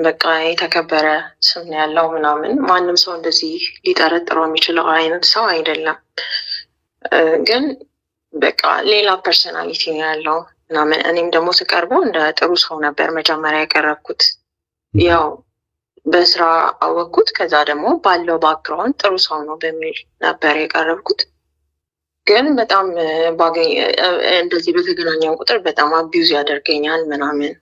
በቃ የተከበረ ስም ያለው ምናምን ማንም ሰው እንደዚህ ሊጠረጥረው የሚችለው አይነት ሰው አይደለም። ግን በቃ ሌላ ፐርሰናሊቲ ነው ያለው ምናምን። እኔም ደግሞ ስቀርበው እንደ ጥሩ ሰው ነበር መጀመሪያ ያቀረብኩት። ያው በስራ አወቅኩት። ከዛ ደግሞ ባለው ባክግራውንድ ጥሩ ሰው ነው በሚል ነበር የቀረብኩት። ግን በጣም እንደዚህ በተገናኘን ቁጥር በጣም አቢዩዝ ያደርገኛል ምናምን።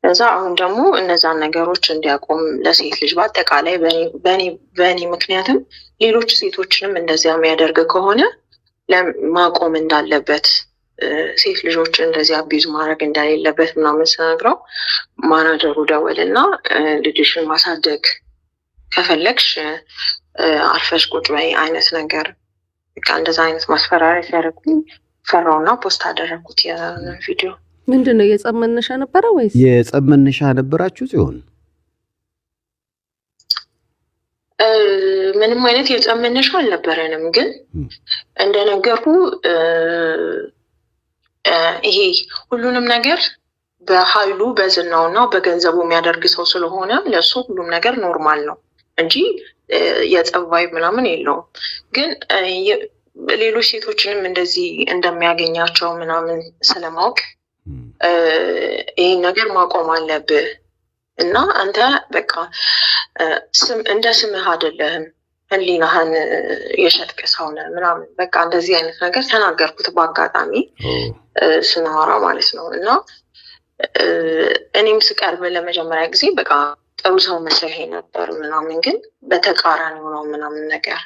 እዛ አሁን ደግሞ እነዛን ነገሮች እንዲያቆም ለሴት ልጅ በአጠቃላይ በእኔ ምክንያትም ሌሎች ሴቶችንም እንደዚያ የሚያደርግ ከሆነ ማቆም እንዳለበት፣ ሴት ልጆችን እንደዚህ አቢዩዝ ማድረግ እንደሌለበት ምናምን ስነግረው ማናጀሩ ደወልና ልጅሽን ማሳደግ ከፈለግሽ አርፈሽ ቁጭ በይ አይነት ነገር፣ በቃ እንደዛ አይነት ማስፈራሪያ ሲያደርጉኝ ፈራውና ፖስት አደረኩት የቪዲዮ። ምንድነው የጸብ መነሻ ነበረ ወይስ የጸብ መነሻ ነበራችሁ ሲሆን? ምንም አይነት የጸብ መነሻ አልነበረንም። ግን እንደነገርኩ ይሄ ሁሉንም ነገር በኃይሉ በዝናውና በገንዘቡ የሚያደርግ ሰው ስለሆነ ለሱ ሁሉም ነገር ኖርማል ነው እንጂ የጸብ ቫይብ ምናምን የለውም። ግን ሌሎች ሴቶችንም እንደዚህ እንደሚያገኛቸው ምናምን ስለማወቅ ይህን ነገር ማቆም አለብህ እና አንተ በቃ እንደ ስምህ አይደለህም፣ ህሊናህን የሸጥክ ሰው ነህ ምናምን በቃ እንደዚህ አይነት ነገር ተናገርኩት በአጋጣሚ ስናወራ ማለት ነው። እና እኔም ስቀርብ ለመጀመሪያ ጊዜ በቃ ጥሩ ሰው መስለኝ ነበር ምናምን፣ ግን በተቃራኒው ነው ምናምን ነገር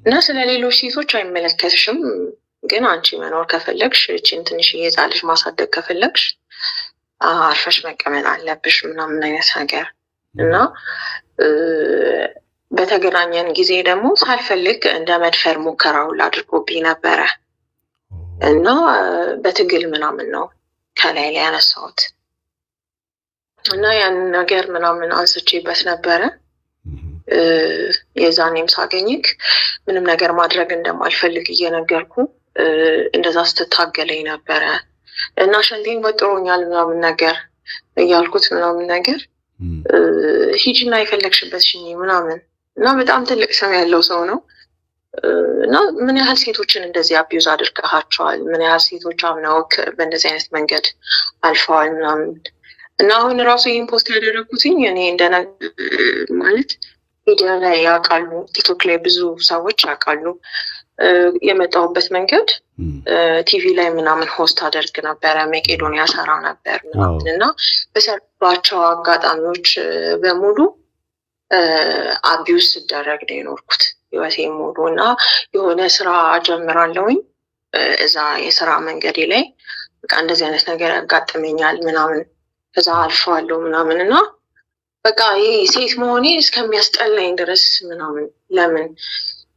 እና ስለ ሌሎች ሴቶች አይመለከትሽም፣ ግን አንቺ መኖር ከፈለግሽ እቺን ትንሽዬ ሕፃን ልጅ ማሳደግ ከፈለግሽ አርፈሽ መቀመጥ አለብሽ ምናምን አይነት ነገር እና በተገናኘን ጊዜ ደግሞ ሳልፈልግ እንደ መድፈር ሙከራ ሁሉ አድርጎብኝ ነበረ እና በትግል ምናምን ነው ከላይ ላይ ያነሳሁት እና ያን ነገር ምናምን አንስቼበት ነበረ። የዛኔም ሳገኝክ ምንም ነገር ማድረግ እንደማልፈልግ እየነገርኩ እንደዛ ስትታገለኝ ነበረ እና ሸንቴን ወጥሮኛል ምናምን ነገር እያልኩት ምናምን ነገር ሂጂና የፈለግሽበት ሽኝ ምናምን እና በጣም ትልቅ ስም ያለው ሰው ነው እና ምን ያህል ሴቶችን እንደዚህ አቢዩዝ አድርገሃቸዋል፣ ምን ያህል ሴቶች አምነውክ በእንደዚህ አይነት መንገድ አልፈዋል ምናምን እና አሁን ራሱ ይህን ፖስት ያደረግኩትኝ እኔ ማለት ሚዲያ ላይ ያውቃሉ፣ ቲክቶክ ላይ ብዙ ሰዎች ያውቃሉ። የመጣሁበት መንገድ ቲቪ ላይ ምናምን ሆስት አደርግ ነበረ፣ መቄዶንያ ሰራ ነበር ምናምን እና በሰርባቸው አጋጣሚዎች በሙሉ አቢዩዝ ስደረግ ነው የኖርኩት ህይወቴ ሙሉ እና የሆነ ስራ ጀምራለሁኝ እዛ የስራ መንገዴ ላይ በቃ እንደዚህ አይነት ነገር ያጋጥመኛል ምናምን ከዛ አልፈዋለሁ ምናምን እና በቃ ይሄ ሴት መሆኔ እስከሚያስጠላኝ ድረስ ምናምን ለምን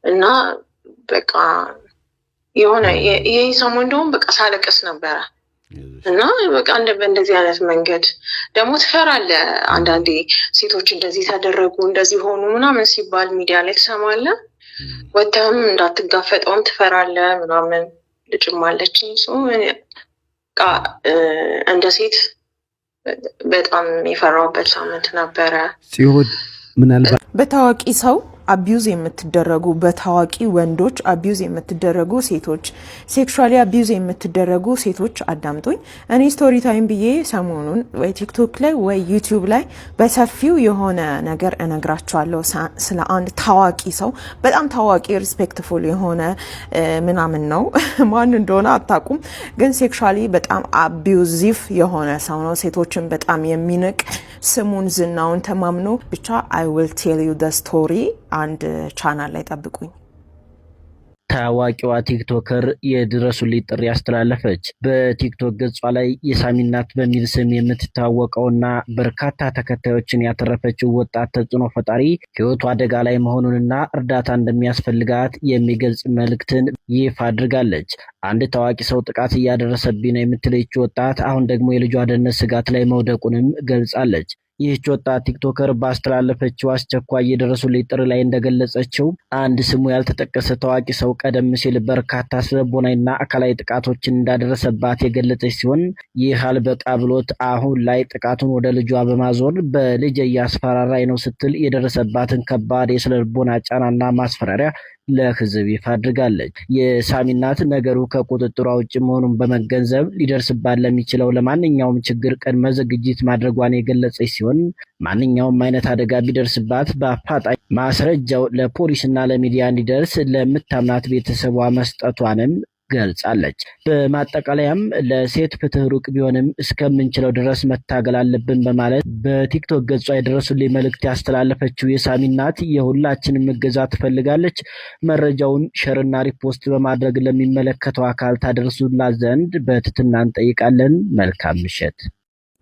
እና በቃ የሆነ ይሄ ሰሞን እንደውም በቃ ሳለቅስ ነበረ እና በቃ በእንደዚህ አይነት መንገድ ደግሞ ትፈራለህ። አንዳንዴ ሴቶች እንደዚህ ተደረጉ እንደዚህ ሆኑ ምናምን ሲባል ሚዲያ ላይ ትሰማለህ፣ ወጥተህም እንዳትጋፈጠውም ትፈራለህ ምናምን። ልጅም አለችኝ በቃ እንደ ሴት በጣም የፈራሁበት ሳምንት ነበረ። ሲሆን ምናልባት በታዋቂ ሰው አቢዩዝ የምትደረጉ በታዋቂ ወንዶች አቢዩዝ የምትደረጉ ሴቶች ሴክሹዋሊ አቢዩዝ የምትደረጉ ሴቶች አዳምጡኝ። እኔ ስቶሪ ታይም ብዬ ሰሞኑን ወይ ቲክቶክ ላይ ወይ ዩቲዩብ ላይ በሰፊው የሆነ ነገር እነግራቸዋለሁ ስለ አንድ ታዋቂ ሰው፣ በጣም ታዋቂ ሪስፔክትፉል የሆነ ምናምን ነው ማን እንደሆነ አታውቁም፣ ግን ሴክሹዋሊ በጣም አቢዩዚቭ የሆነ ሰው ነው። ሴቶችን በጣም የሚንቅ ስሙን ዝናውን ተማምኖ ብቻ I will tell you the story አንድ ቻናል ላይ ጠብቁኝ። ታዋቂዋ ቲክቶከር የድረሱልኝ ጥሪ አስተላለፈች። በቲክቶክ ገጿ ላይ የሳሚናት በሚል ስም የምትታወቀውና በርካታ ተከታዮችን ያተረፈችው ወጣት ተጽዕኖ ፈጣሪ ሕይወቷ አደጋ ላይ መሆኑንና እርዳታ እንደሚያስፈልጋት የሚገልጽ መልእክትን ይፋ አድርጋለች። አንድ ታዋቂ ሰው ጥቃት እያደረሰብኝ ነው የምትለች ወጣት አሁን ደግሞ የልጇ ደህንነት ስጋት ላይ መውደቁንም ገልጻለች። ይህች ወጣት ቲክቶከር ባስተላለፈችው አስቸኳይ የድረሱልኝ ጥሪ ላይ እንደገለጸችው አንድ ስሙ ያልተጠቀሰ ታዋቂ ሰው ቀደም ሲል በርካታ ስነልቦናዊና አካላዊ ጥቃቶችን እንዳደረሰባት የገለጸች ሲሆን ይህ አልበቃ ብሎት አሁን ላይ ጥቃቱን ወደ ልጇ በማዞር በልጅ እያስፈራራኝ ነው ስትል የደረሰባትን ከባድ የስነልቦና ጫናና ማስፈራሪያ ለህዝብ ይፋ አድርጋለች። የሳሚ እናት ነገሩ ከቁጥጥሯ ውጭ መሆኑን በመገንዘብ ሊደርስባት ለሚችለው ለማንኛውም ችግር ቅድመ ዝግጅት ማድረጓን የገለጸች ሲሆን ማንኛውም አይነት አደጋ ቢደርስባት በአፋጣኝ ማስረጃው ለፖሊስና ለሚዲያ እንዲደርስ ለምታምናት ቤተሰቧ መስጠቷንም ገልጻለች። በማጠቃለያም ለሴት ፍትህ ሩቅ ቢሆንም እስከምንችለው ድረስ መታገል አለብን በማለት በቲክቶክ ገጿ የደረሱልኝ መልእክት ያስተላለፈችው የሳሚ እናት የሁላችንም እገዛ ትፈልጋለች። መረጃውን ሸርና ሪፖስት በማድረግ ለሚመለከተው አካል ታደርሱላት ዘንድ በትህትና እንጠይቃለን። መልካም ምሽት።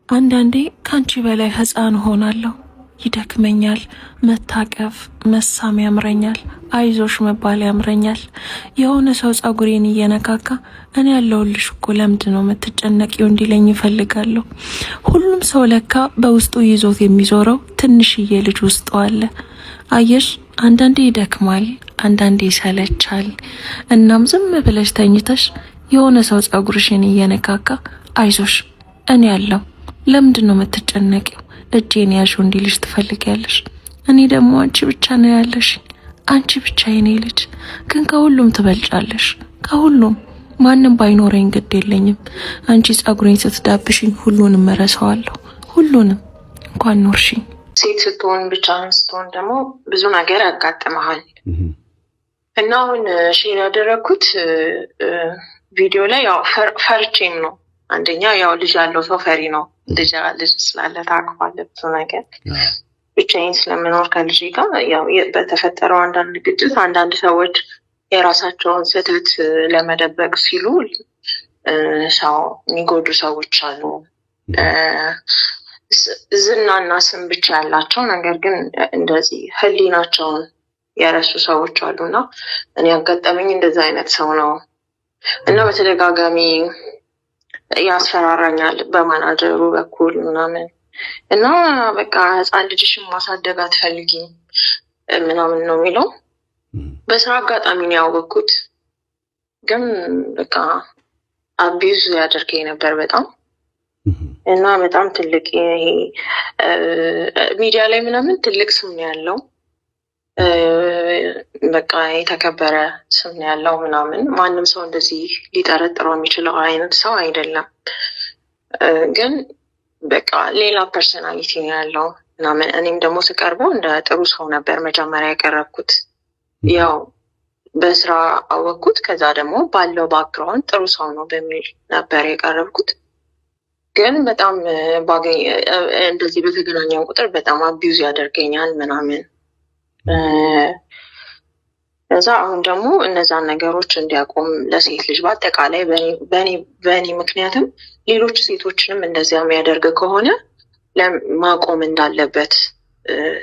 አንዳንዴ ካንቺ በላይ ህፃን ሆናለሁ። ይደክመኛል። መታቀፍ መሳም ያምረኛል። አይዞሽ መባል ያምረኛል። የሆነ ሰው ጸጉሬን እየነካካ እኔ ያለሁልሽ እኮ ለምንድን ነው የምትጨነቂው እንዲለኝ ይፈልጋለሁ። ሁሉም ሰው ለካ በውስጡ ይዞት የሚዞረው ትንሽዬ ልጅ ውስጡ አለ። አየሽ፣ አንዳንዴ ይደክማል፣ አንዳንዴ ይሰለቻል። እናም ዝም ብለሽ ተኝተሽ የሆነ ሰው ጸጉርሽን እየነካካ አይዞሽ እኔ ያለው ለምንድን ነው የምትጨነቂው እጄን ያዥው እንዲልሽ ትፈልጊያለሽ። እኔ ደግሞ አንቺ ብቻ ነው ያለሽ፣ አንቺ ብቻ የኔ ልጅ፣ ግን ከሁሉም ትበልጫለሽ። ከሁሉም ማንም ባይኖረኝ ግድ የለኝም። አንቺ ጸጉሬን ስትዳብሽኝ ሁሉንም እረሳዋለሁ። ሁሉንም እንኳን ኖርሽኝ። ሴት ስትሆን ብቻህን ስትሆን ደግሞ ብዙ ነገር ያጋጥመሃል እና አሁን ሼር ያደረኩት ቪዲዮ ላይ ያው ፈርቼም ነው። አንደኛ ያው ልጅ ያለው ሰው ፈሪ ነው። ልጅ ስላለ ታውቀዋለህ ብዙ ነገር። ብቻዬን ስለምኖር ከልጅ ጋር ያው በተፈጠረው አንዳንድ ግጭት አንዳንድ ሰዎች የራሳቸውን ስህተት ለመደበቅ ሲሉ ሰው የሚጎዱ ሰዎች አሉ። ዝናና ስም ብቻ ያላቸው ነገር ግን እንደዚህ ህሊናቸውን የረሱ ሰዎች አሉና እኔ ያጋጠመኝ እንደዛ አይነት ሰው ነው እና በተደጋጋሚ ያስፈራራኛል በማናጀሩ በኩል ምናምን እና በቃ ህፃን ልጅሽን ማሳደግ አትፈልጊም ምናምን ነው የሚለው። በስራ አጋጣሚ ነው ያወቅኩት፣ ግን በቃ አቢዩዝ ያደርገኝ ነበር በጣም እና በጣም ትልቅ ይሄ ሚዲያ ላይ ምናምን ትልቅ ስም ነው ያለው፣ በቃ የተከበረ ስም ነው ያለው ምናምን። ማንም ሰው እንደዚህ ሊጠረጥረው የሚችለው አይነት ሰው አይደለም፣ ግን በቃ ሌላ ፐርሰናሊቲ ነው ያለው ምናምን። እኔም ደግሞ ስቀርበው እንደ ጥሩ ሰው ነበር መጀመሪያ ያቀረብኩት። ያው በስራ አወቅኩት፣ ከዛ ደግሞ ባለው ባክግራውንድ ጥሩ ሰው ነው በሚል ነበር የቀረብኩት። ግን በጣም እንደዚህ በተገናኘን ቁጥር በጣም አቢዩዝ ያደርገኛል ምናምን። እዛ አሁን ደግሞ እነዛን ነገሮች እንዲያቆም ለሴት ልጅ በአጠቃላይ በእኔ ምክንያትም ሌሎች ሴቶችንም እንደዚያ የሚያደርግ ከሆነ ማቆም እንዳለበት፣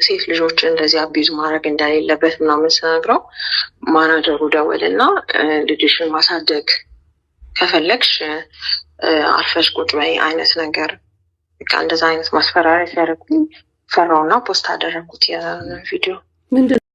ሴት ልጆች እንደዚህ አቢዩዝ ማድረግ እንደሌለበት ምናምን ስነግረው ማናጀሩ ደወልና ልጅሽን ማሳደግ ከፈለግሽ አርፈሽ ቁጭ በይ አይነት ነገር፣ በቃ እንደዛ አይነት ማስፈራሪያ ሲያደርጉኝ ፈራውና ፖስት አደረኩት ያ ቪዲዮ።